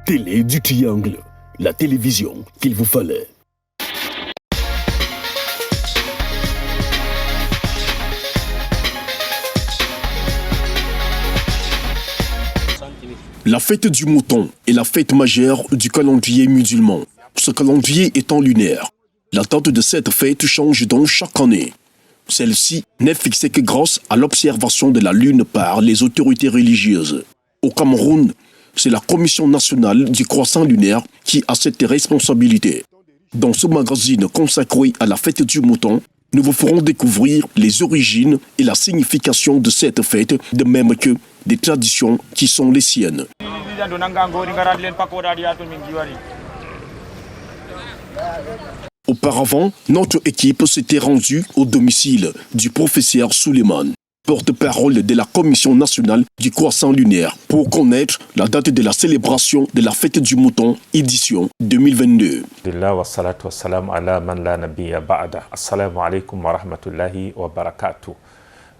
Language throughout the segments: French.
Télé du Triangle, la télévision qu'il vous fallait. La fête du mouton est la fête majeure du calendrier musulman. Ce calendrier étant lunaire, la date de cette fête change donc chaque année. Celle-ci n'est fixée que grâce à l'observation de la lune par les autorités religieuses. Au Cameroun, c'est la Commission nationale du croissant lunaire qui a cette responsabilité. Dans ce magazine consacré à la fête du mouton, nous vous ferons découvrir les origines et la signification de cette fête, de même que des traditions qui sont les siennes. Auparavant, notre équipe s'était rendue au domicile du professeur Suleiman, porte-parole de la Commission nationale du croissant lunaire, pour connaître la date de la célébration de la fête du mouton, édition 2022.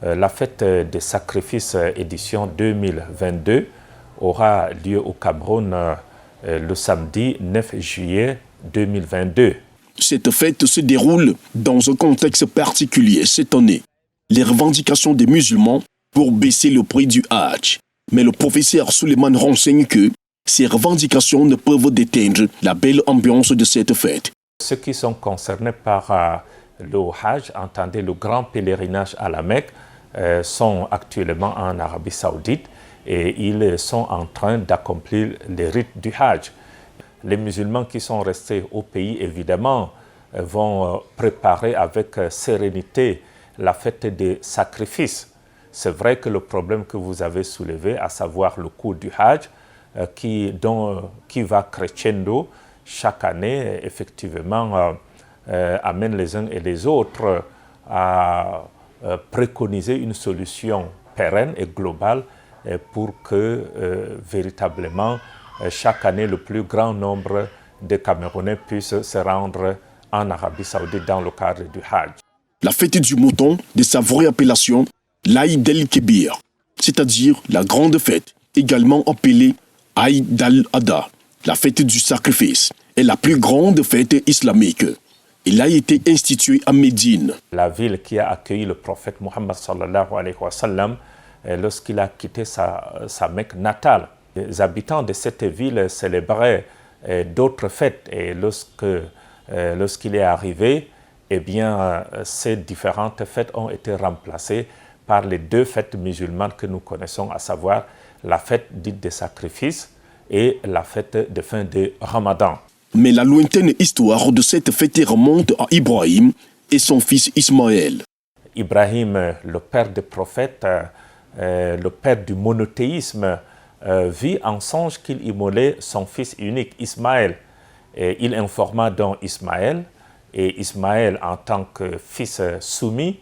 La fête des sacrifices édition 2022 aura lieu au Cameroun le samedi 9 juillet 2022. Cette fête se déroule dans un contexte particulier cette année. Les revendications des musulmans pour baisser le prix du Hajj. Mais le professeur Suleiman renseigne que ces revendications ne peuvent déteindre la belle ambiance de cette fête. Ceux qui sont concernés par le Hajj, entendez le grand pèlerinage à la Mecque, sont actuellement en Arabie Saoudite et ils sont en train d'accomplir les rites du Hajj. Les musulmans qui sont restés au pays, évidemment, vont préparer avec sérénité la fête des sacrifices. C'est vrai que le problème que vous avez soulevé, à savoir le coût du Hajj, qui va crescendo chaque année, effectivement, amène les uns et les autres à préconiser une solution pérenne et globale pour que véritablement chaque année le plus grand nombre de Camerounais puissent se rendre en Arabie Saoudite dans le cadre du Hajj. La fête du mouton, de sa vraie appellation, l'Aïd el-Kébir, c'est-à-dire la grande fête, également appelée Aïd al-Adha, la fête du sacrifice, est la plus grande fête islamique. Il a été institué à Médine. La ville qui a accueilli le prophète Mohammed sallallahu alayhi wa sallam lorsqu'il a quitté sa Mecque natale. Les habitants de cette ville célébraient d'autres fêtes et lorsqu'il est arrivé, eh bien, ces différentes fêtes ont été remplacées par les deux fêtes musulmanes que nous connaissons, à savoir la fête dite des sacrifices et la fête de fin de Ramadan. Mais la lointaine histoire de cette fête remonte à Ibrahim et son fils Ismaël. Ibrahim, le père des prophètes, le père du monothéisme, vit en songe qu'il immolait son fils unique, Ismaël. Et il informa donc Ismaël, et Ismaël, en tant que fils soumis,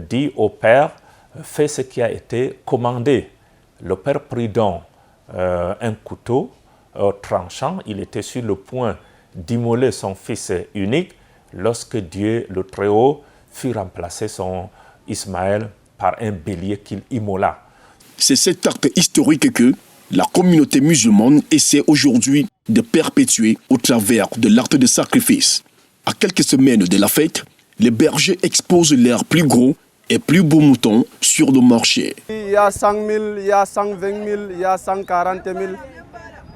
dit au père, fais ce qui a été commandé. Le père prit donc un couteau tranchant, il était sur le point d'immoler son fils unique lorsque Dieu, le Très-Haut, fut remplacé son Ismaël par un bélier qu'il immola. C'est cet acte historique que la communauté musulmane essaie aujourd'hui de perpétuer au travers de l'acte de sacrifice. À quelques semaines de la fête, les bergers exposent leurs plus gros et plus beaux moutons sur le marché. Il y a 100 000, il y a 120 000, il y a 140 000,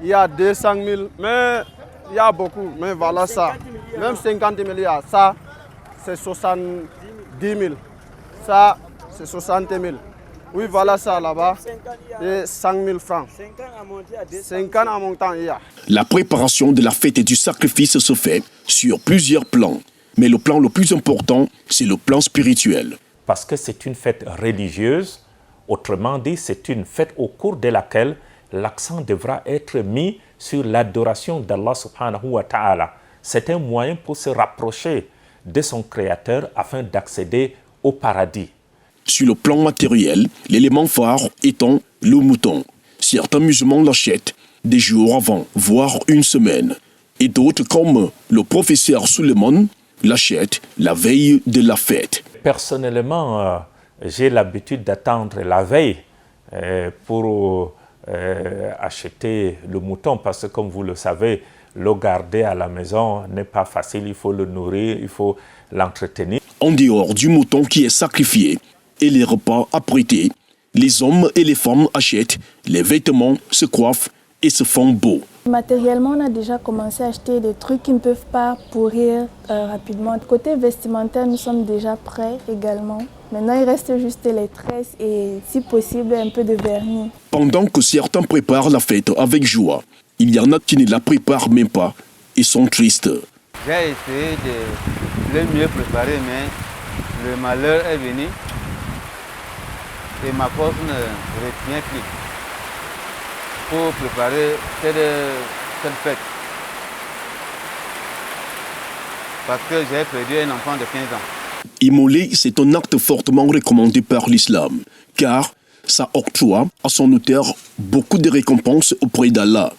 il y a 200 000, mais il y a beaucoup, mais voilà ça. Même 50 000, il y a ça, c'est 70 000, ça, c'est 60 000. Oui, voilà ça là-bas, et 100 000 francs. 5 ans à montant, il y a. La préparation de la fête et du sacrifice se fait sur plusieurs plans. Mais le plan le plus important, c'est le plan spirituel. Parce que c'est une fête religieuse, autrement dit, c'est une fête au cours de laquelle l'accent devra être mis sur l'adoration d'Allah subhanahu wa ta'ala. C'est un moyen pour se rapprocher de son Créateur afin d'accéder au paradis. Sur le plan matériel, l'élément phare étant le mouton. Certains musulmans l'achètent des jours avant, voire une semaine. Et d'autres, comme le professeur Suleiman, l'achètent la veille de la fête. Personnellement, j'ai l'habitude d'attendre la veille pour acheter le mouton parce que comme vous le savez, le garder à la maison n'est pas facile, il faut le nourrir, il faut l'entretenir. En dehors du mouton qui est sacrifié et les repas apprêtés, les hommes et les femmes achètent les vêtements, se coiffent et se font beaux. Matériellement, on a déjà commencé à acheter des trucs qui ne peuvent pas pourrir rapidement. Côté vestimentaire, nous sommes déjà prêts également. Maintenant, il reste juste les tresses et, si possible, un peu de vernis. Pendant que certains préparent la fête avec joie, il y en a qui ne la préparent même pas et sont tristes. J'ai essayé de le mieux préparer, mais le malheur est venu et ma force ne retient plus pour préparer cette fête. Parce que j'ai perdu un enfant de 15 ans. Immoler, c'est un acte fortement recommandé par l'islam, car ça octroie à son auteur beaucoup de récompenses auprès d'Allah.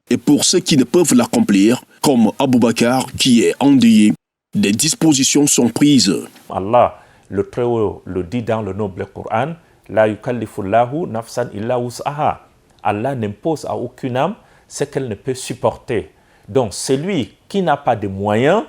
Et pour ceux qui ne peuvent l'accomplir, comme Abou Bakr qui est endeuillé, des dispositions sont prises. Allah, le Très-Haut, le dit dans le noble Coran, La yukallifullahu nafsan illa wus'aha. Allah n'impose à aucune âme ce qu'elle ne peut supporter. Donc celui qui n'a pas de moyens,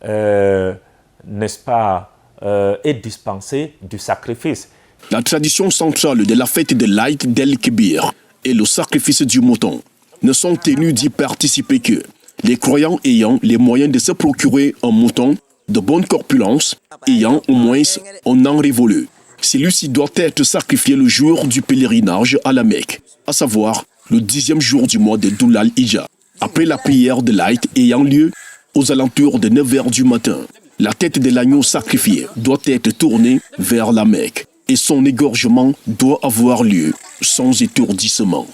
n'est-ce pas, est dispensé du sacrifice. La tradition centrale de la fête de l'Aïd d'El-Kébir et le sacrifice du mouton ne sont tenus d'y participer que les croyants ayant les moyens de se procurer un mouton de bonne corpulence, ayant au moins un an révolu. Celui-ci doit être sacrifié le jour du pèlerinage à la Mecque, à savoir le 10e jour du mois de Dhul al-Hijjah, après la prière de l'Aïd ayant lieu aux alentours de 9h du matin. La tête de l'agneau sacrifié doit être tournée vers la Mecque et son égorgement doit avoir lieu sans étourdissement.